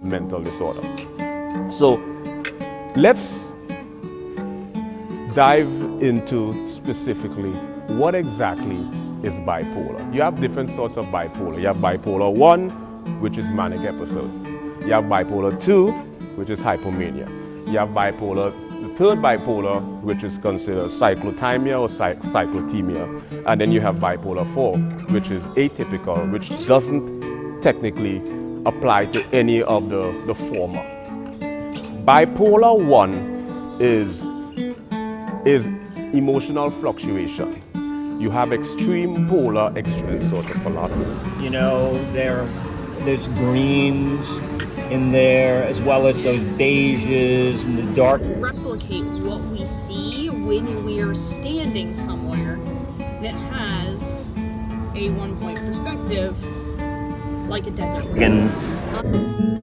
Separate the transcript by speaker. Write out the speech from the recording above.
Speaker 1: mental disorder. So let's dive into specifically what exactly is bipolar. You have different sorts of bipolar. You have bipolar 1, which is manic episodes. You have bipolar 2, which is hypomania. You have bipolar, the third bipolar, which is considered cyclothymia or cyclothymia. And then you have bipolar 4, which is atypical, which doesn't technically apply to any of the former. Bipolar 1 is emotional fluctuation. You have extreme polar extreme sort of phenomenon.
Speaker 2: You know, there's greens in there, as well as those beiges and the dark.
Speaker 3: Replicate what we see when we're standing somewhere that has a one-point perspective, like a desert.